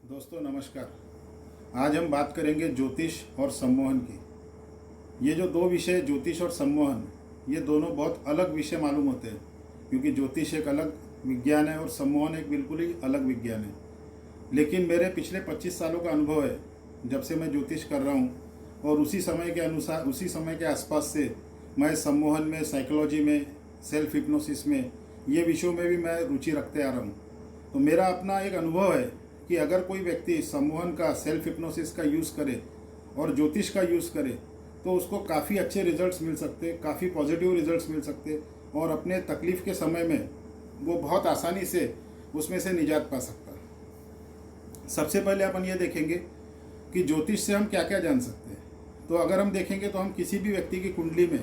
दोस्तों नमस्कार। आज हम बात करेंगे ज्योतिष और सम्मोहन की। ये जो दो विषय ज्योतिष और सम्मोहन, ये दोनों बहुत अलग विषय मालूम होते हैं, क्योंकि ज्योतिष एक अलग विज्ञान है और सम्मोहन एक बिल्कुल ही अलग विज्ञान है। लेकिन मेरे पिछले 25 सालों का अनुभव है, जब से मैं ज्योतिष कर रहा हूँ, और उसी समय के अनुसार, उसी समय के आसपास से मैं सम्मोहन में, साइकोलॉजी में, सेल्फ हिप्नोसिस में, ये विषयों में भी मैं रुचि रखते आ रहा हूँ। तो मेरा अपना एक अनुभव है कि अगर कोई व्यक्ति सम्मोहन का, सेल्फ हिप्नोसिस का यूज़ करे और ज्योतिष का यूज़ करे तो उसको काफ़ी अच्छे रिजल्ट्स मिल सकते, काफ़ी पॉजिटिव रिजल्ट्स मिल सकते, और अपने तकलीफ़ के समय में वो बहुत आसानी से उसमें से निजात पा सकता है। सबसे पहले अपन ये देखेंगे कि ज्योतिष से हम क्या क्या जान सकते हैं। तो अगर हम देखेंगे तो हम किसी भी व्यक्ति की कुंडली में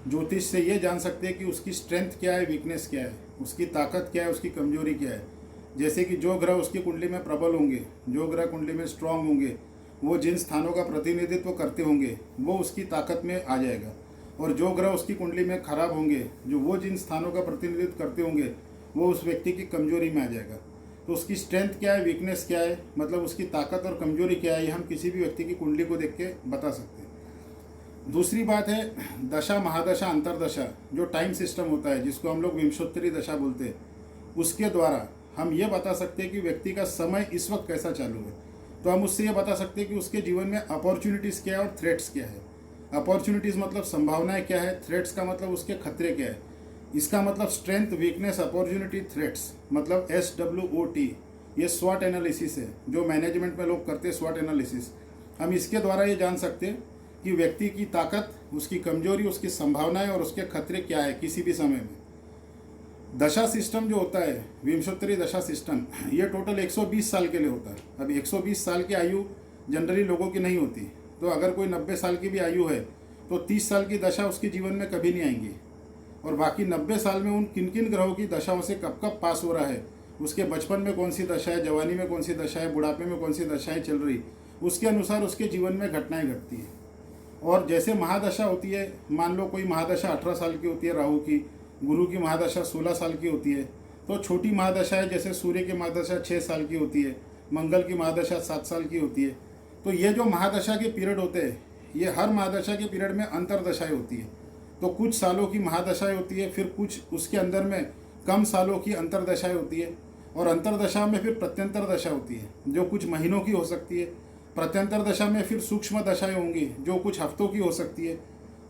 ज्योतिष से ये जान सकते हैं कि उसकी स्ट्रेंथ क्या है, वीकनेस क्या है, उसकी ताकत क्या है, उसकी कमजोरी क्या है। जैसे कि जो ग्रह उसकी कुंडली में प्रबल होंगे, जो ग्रह कुंडली में स्ट्रांग होंगे, वो जिन स्थानों का प्रतिनिधित्व करते होंगे वो उसकी ताकत में आ जाएगा, और जो ग्रह उसकी कुंडली में खराब होंगे, जो वो जिन स्थानों का प्रतिनिधित्व करते होंगे, वो उस व्यक्ति की कमजोरी में आ जाएगा। तो उसकी स्ट्रेंथ क्या है, वीकनेस क्या है, मतलब उसकी ताकत और कमजोरी क्या है, ये हम किसी भी व्यक्ति की कुंडली को देख के बता सकते हैं। दूसरी बात है दशा, महादशा, अंतरदशा, जो टाइम सिस्टम होता है जिसको हम लोग विंशोत्तरी दशा बोलते हैं, उसके द्वारा हम ये बता सकते हैं कि व्यक्ति का समय इस वक्त कैसा चालू है। तो हम उससे ये बता सकते हैं कि उसके जीवन में अपॉर्चुनिटीज़ क्या है और थ्रेट्स क्या है। अपॉर्चुनिटीज़ मतलब संभावनाएं क्या है, थ्रेट्स का मतलब उसके खतरे क्या है। इसका मतलब स्ट्रेंथ, वीकनेस, अपॉर्चुनिटी, थ्रेट्स, मतलब SWOT, ये स्वॉट एनालिसिस है जो मैनेजमेंट में लोग करते हैं, स्वॉट एनालिसिस। हम इसके द्वारा ये जान सकते हैं कि व्यक्ति की ताकत, उसकी कमजोरी, उसकी संभावनाएं और उसके खतरे क्या है किसी भी समय में। दशा सिस्टम जो होता है, विंशोत्तरी दशा सिस्टम, ये टोटल 120 साल के लिए होता है। अब 120 साल की आयु जनरली लोगों की नहीं होती, तो अगर कोई 90 साल की भी आयु है तो 30 साल की दशा उसके जीवन में कभी नहीं आएंगी, और बाकी 90 साल में उन किन किन ग्रहों की दशाओं से कब कब पास हो रहा है, उसके बचपन में कौन सी दशा है, जवानी में कौन सी दशा है, बुढ़ापे में कौन सी दशाएँ चल रही, उसके अनुसार उसके जीवन में घटनाएँ घटती हैं। और जैसे महादशा होती है, मान लो कोई महादशा 18 साल की होती है राहु की, गुरु की महादशा 16 साल की होती है, तो छोटी महादशा है जैसे सूर्य की महादशा 6 साल की होती है, मंगल की महादशा 7 साल की होती है। तो ये जो महादशा के पीरियड होते हैं, ये हर महादशा के पीरियड में अंतरदशाएं होती है। तो कुछ सालों की महादशाएं होती है, फिर कुछ उसके अंदर में कम सालों की अंतरदशाएं होती है, और अंतरदशा में फिर प्रत्यंतर दशा होती है जो कुछ महीनों की हो सकती है। प्रत्यंतर दशा में फिर सूक्ष्म दशाएं होंगी जो कुछ हफ्तों की हो सकती है,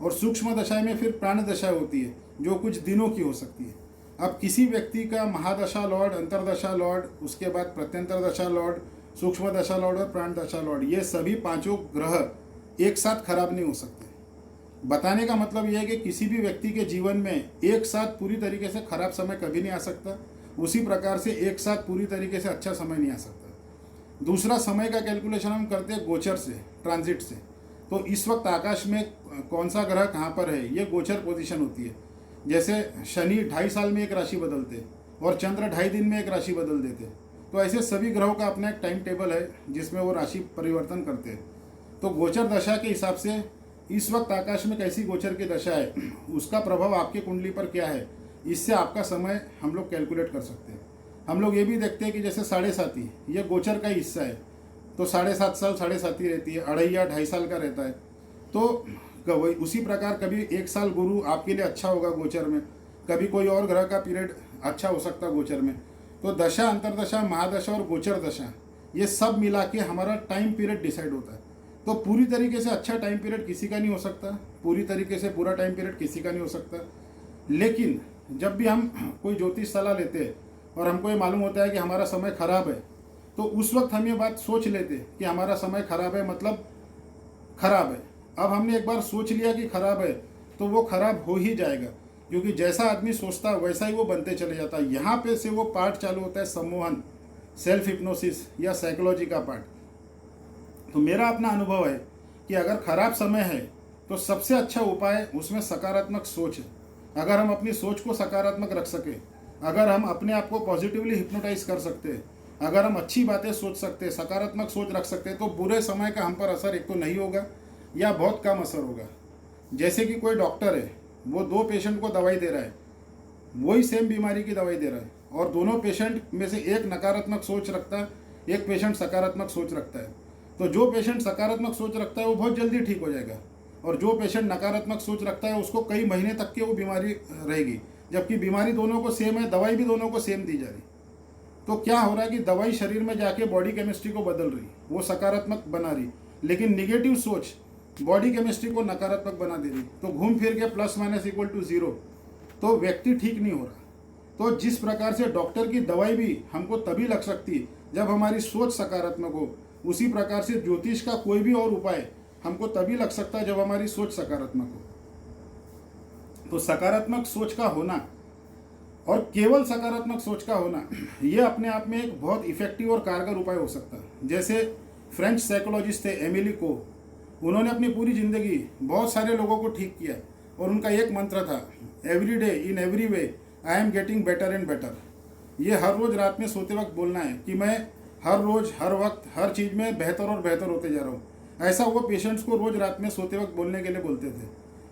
और सूक्ष्म दशाएं में फिर प्राण दशाएं होती है जो कुछ दिनों की हो सकती है। अब किसी व्यक्ति का महादशा लॉर्ड, अंतरदशा लॉर्ड, उसके बाद प्रत्यंतर दशा लॉर्ड, सूक्ष्म दशा लॉर्ड और प्राण दशा लॉर्ड, ये सभी पांचों ग्रह एक साथ खराब नहीं हो सकते। बताने का मतलब यह है कि किसी भी व्यक्ति के जीवन में एक साथ पूरी तरीके से खराब समय कभी नहीं आ सकता, उसी प्रकार से एक साथ पूरी तरीके से अच्छा समय नहीं आ सकता। दूसरा, समय का कैलकुलेशन हम करते हैं गोचर से, ट्रांजिट से। तो इस वक्त आकाश में कौन सा ग्रह कहाँ पर है, ये गोचर पोजीशन होती है। जैसे शनि 2.5 साल में एक राशि बदलते, और चंद्र 2.5 दिन में एक राशि बदल देते। तो ऐसे सभी ग्रहों का अपना एक टाइम टेबल है जिसमें वो राशि परिवर्तन करते हैं। तो गोचर दशा के हिसाब से इस वक्त आकाश में कैसी गोचर की दशा है, उसका प्रभाव आपके कुंडली पर क्या है, इससे आपका समय हम लोग कैलकुलेट कर सकते हैं। हम लोग ये भी देखते हैं कि जैसे 7.5, ये गोचर का हिस्सा है, तो 7.5 साल 7.5 रहती है, 2.5 साल का रहता है। तो वही उसी प्रकार कभी एक साल गुरु आपके लिए अच्छा होगा गोचर में, कभी कोई और ग्रह का पीरियड अच्छा हो सकता है गोचर में। तो दशा, अंतरदशा, महादशा और गोचर दशा, ये सब मिला के हमारा टाइम पीरियड डिसाइड होता है। तो पूरी तरीके से अच्छा टाइम पीरियड किसी का नहीं हो सकता, पूरी तरीके से पूरा टाइम पीरियड किसी का नहीं हो सकता। लेकिन जब भी हम कोई ज्योतिष सलाह लेते हैं और हमको ये मालूम होता है कि हमारा समय खराब है, तो उस वक्त हम ये बात सोच लेते कि हमारा समय खराब है, मतलब खराब है। अब हमने एक बार सोच लिया कि खराब है, तो वो खराब हो ही जाएगा, क्योंकि जैसा आदमी सोचता है वैसा ही वो बनते चले जाता है। यहाँ पे से वो पार्ट चालू होता है सम्मोहन, सेल्फ हिप्नोसिस या साइकोलॉजी का पार्ट। तो मेरा अपना अनुभव है कि अगर खराब समय है तो सबसे अच्छा उपाय उसमें सकारात्मक सोच है। अगर हम अपनी सोच को सकारात्मक रख सके, अगर हम अपने आप को पॉजिटिवली हिप्नोटाइज कर सकते हैं, अगर हम अच्छी बातें सोच सकते हैं, सकारात्मक सोच रख सकते हैं, तो बुरे समय का हम पर असर एक तो नहीं होगा या बहुत कम असर होगा। जैसे कि कोई डॉक्टर है, वो 2 पेशेंट को दवाई दे रहा है, वही सेम बीमारी की दवाई दे रहा है, और दोनों पेशेंट में से एक नकारात्मक सोच रखता है, एक पेशेंट सकारात्मक सोच रखता है। तो जो पेशेंट सकारात्मक सोच रखता है वो बहुत जल्दी ठीक हो जाएगा, और जो पेशेंट नकारात्मक सोच रखता है उसको कई महीने तक की वो बीमारी रहेगी, जबकि बीमारी दोनों को सेम है, दवाई भी दोनों को सेम दी जा रही। तो क्या हो रहा है कि दवाई शरीर में जाके बॉडी केमिस्ट्री को बदल रही, वो सकारात्मक बना रही, लेकिन निगेटिव सोच बॉडी केमिस्ट्री को नकारात्मक बना दे रही। तो घूम फिर के ±0, तो व्यक्ति ठीक नहीं हो रहा। तो जिस प्रकार से डॉक्टर की दवाई भी हमको तभी लग सकती जब हमारी सोच सकारात्मक हो, उसी प्रकार से ज्योतिष का कोई भी और उपाय हमको तभी लग सकता है जब हमारी सोच सकारात्मक हो। तो सकारात्मक सोच का होना और केवल सकारात्मक सोच का होना, ये अपने आप में एक बहुत इफेक्टिव और कारगर उपाय हो सकता है। जैसे फ्रेंच साइकोलॉजिस्ट थे एमिली को, उन्होंने अपनी पूरी ज़िंदगी बहुत सारे लोगों को ठीक किया, और उनका एक मंत्र था, every day in every way I am getting better and better. ये हर रोज़ रात में सोते वक्त बोलना है कि मैं हर रोज़ हर वक्त हर चीज़ में बेहतर और बेहतर होते जा रहा हूँ। ऐसा वो पेशेंट्स को रोज़ रात में सोते वक्त बोलने के लिए बोलते थे,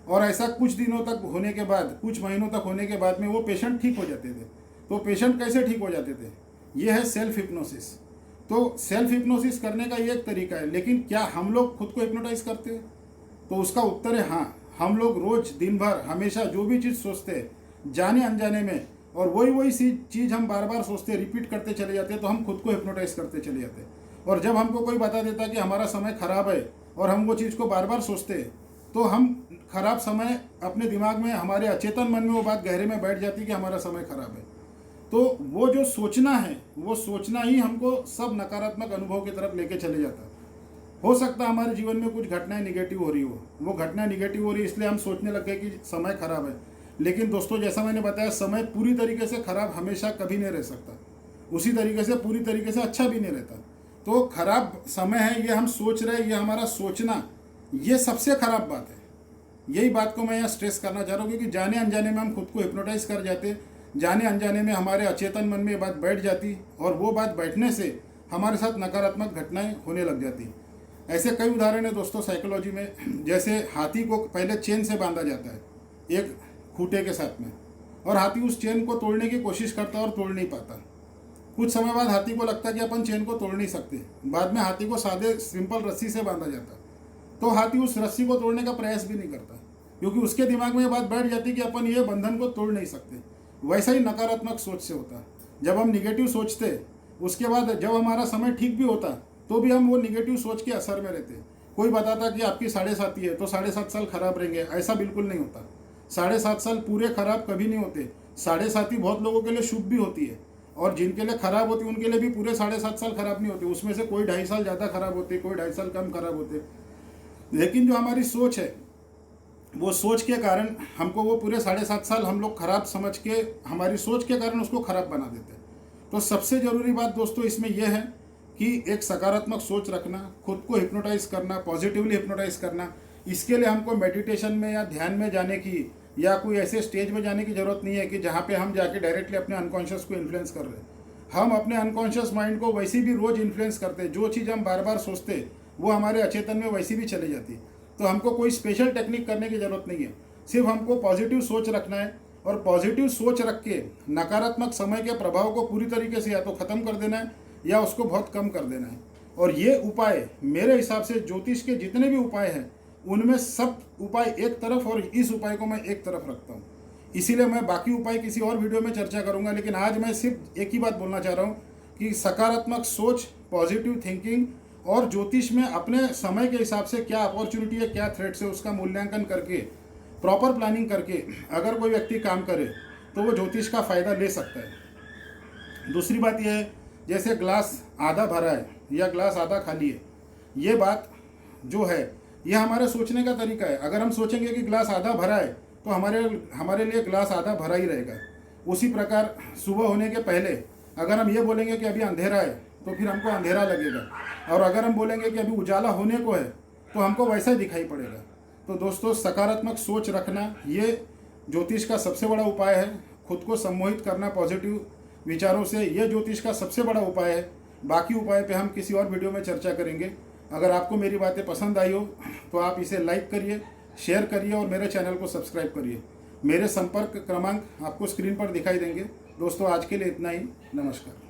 और ऐसा कुछ दिनों तक होने के बाद, कुछ महीनों तक होने के बाद में वो पेशेंट ठीक हो जाते थे। तो पेशेंट कैसे ठीक हो जाते थे? ये है सेल्फ हिप्नोसिस। तो सेल्फ हिप्नोसिस करने का ये एक तरीका है, लेकिन क्या हम लोग खुद को हिप्नोटाइज करते हैं? तो उसका उत्तर है हाँ। हम लोग रोज़ दिन भर हमेशा जो भी चीज़ सोचते हैं जाने अनजाने में, और वही चीज़ हम बार बार सोचते रिपीट करते चले जाते हैं, तो हम खुद को हिप्नोटाइज करते चले जाते हैं। और जब हमको कोई बता देता कि हमारा समय खराब है और हम वो चीज़ को बार बार सोचते हैं, तो हम खराब समय अपने दिमाग में, हमारे अचेतन मन में वो बात गहरे में बैठ जाती है कि हमारा समय खराब है। तो वो जो सोचना है, वो सोचना ही हमको सब नकारात्मक अनुभव की तरफ लेके चले जाता है। हो सकता है हमारे जीवन में कुछ घटनाएं निगेटिव हो रही हो, वो घटनाएं निगेटिव हो रही इसलिए हम सोचने लग गए कि समय खराब है। लेकिन दोस्तों, जैसा मैंने बताया, समय पूरी तरीके से खराब हमेशा कभी नहीं रह सकता, उसी तरीके से पूरी तरीके से अच्छा भी नहीं रहता। तो खराब समय है, ये हम सोच रहे हैं, ये हमारा सोचना, ये सबसे खराब बात है। यही बात को मैं यहाँ स्ट्रेस करना चाह रहा हूँ, क्योंकि जाने अनजाने में हम खुद को हिप्नोटाइज कर जाते, जाने अनजाने में हमारे अचेतन मन में ये बात बैठ जाती, और वो बात बैठने से हमारे साथ नकारात्मक घटनाएं होने लग जाती। ऐसे कई उदाहरण है दोस्तों साइकोलॉजी में। जैसे हाथी को पहले चेन से बांधा जाता है, एक खूंटे के साथ में, और हाथी उस चेन को तोड़ने की कोशिश करता है और तोड़ नहीं पाता। कुछ समय बाद हाथी को लगता है कि अपन चेन को तोड़ नहीं सकते। बाद में हाथी को सादे सिंपल रस्सी से बांधा जाता, तो हाथी उस रस्सी को तोड़ने का प्रयास भी नहीं करता, क्योंकि उसके दिमाग में ये बात बैठ जाती कि अपन ये बंधन को तोड़ नहीं सकते। वैसा ही नकारात्मक सोच से होता है। जब हम निगेटिव सोचते, उसके बाद जब हमारा समय ठीक भी होता, तो भी हम वो निगेटिव सोच के असर में रहते। कोई बताता कि आपकी 7.5 है तो 7.5 साल खराब रहेंगे, ऐसा बिल्कुल नहीं होता। 7.5 साल पूरे खराब कभी नहीं होते। 7.5 बहुत लोगों के लिए शुभ भी होती है, और जिनके लिए खराब होती है उनके लिए भी पूरे 7.5 साल खराब नहीं होते। उसमें से कोई 2.5 साल ज़्यादा खराब होते, कोई 2.5 साल कम खराब होते। लेकिन जो हमारी सोच है, वो सोच के कारण हमको वो पूरे 7.5 साल हम लोग खराब समझ के, हमारी सोच के कारण उसको खराब बना देते हैं। तो सबसे ज़रूरी बात दोस्तों इसमें यह है कि एक सकारात्मक सोच रखना, खुद को हिप्नोटाइज करना, पॉजिटिवली हिप्नोटाइज करना। इसके लिए हमको मेडिटेशन में या ध्यान में जाने की या कोई ऐसे स्टेज में जाने की ज़रूरत नहीं है कि जहाँ पे हम जाके डायरेक्टली अपने अनकॉन्शियस को इन्फ्लुएंस कर रहे हैं। हम अपने अनकॉन्शियस माइंड को वैसे भी रोज़ इन्फ्लुएंस करते हैं। जो चीज़ हम बार बार सोचते वो हमारे अचेतन में वैसी भी चली जाती। तो हमको कोई स्पेशल टेक्निक करने की ज़रूरत नहीं है, सिर्फ हमको पॉजिटिव सोच रखना है, और पॉजिटिव सोच रख के नकारात्मक समय के प्रभाव को पूरी तरीके से या तो ख़त्म कर देना है या उसको बहुत कम कर देना है। और ये उपाय मेरे हिसाब से ज्योतिष के जितने भी उपाय हैं उनमें सब उपाय एक तरफ, और इस उपाय को मैं एक तरफ रखता हूँ। इसीलिए मैं बाकी उपाय किसी और वीडियो में चर्चा करूँगा, लेकिन आज मैं सिर्फ एक ही बात बोलना चाह रहा हूँ कि सकारात्मक सोच, पॉजिटिव थिंकिंग, और ज्योतिष में अपने समय के हिसाब से क्या अपॉर्चुनिटी है, क्या थ्रेट्स है, उसका मूल्यांकन करके, प्रॉपर प्लानिंग करके अगर कोई व्यक्ति काम करे तो वो ज्योतिष का फ़ायदा ले सकता है। दूसरी बात यह है, जैसे ग्लास आधा भरा है या ग्लास आधा खाली है, ये बात जो है ये हमारे सोचने का तरीका है। अगर हम सोचेंगे कि ग्लास आधा भरा है तो हमारे लिए ग्लास आधा भरा ही रहेगा। उसी प्रकार सुबह होने के पहले अगर हम ये बोलेंगे कि अभी अंधेरा है तो फिर हमको अंधेरा लगेगा, और अगर हम बोलेंगे कि अभी उजाला होने को है तो हमको वैसा ही दिखाई पड़ेगा। तो दोस्तों, सकारात्मक सोच रखना ये ज्योतिष का सबसे बड़ा उपाय है। खुद को सम्मोहित करना पॉजिटिव विचारों से, ये ज्योतिष का सबसे बड़ा उपाय है। बाकी उपाय पे हम किसी और वीडियो में चर्चा करेंगे। अगर आपको मेरी बातें पसंद आई हो तो आप इसे लाइक करिए, शेयर करिए और मेरे चैनल को सब्सक्राइब करिए। मेरे संपर्क क्रमांक आपको स्क्रीन पर दिखाई देंगे। दोस्तों, आज के लिए इतना ही। नमस्कार।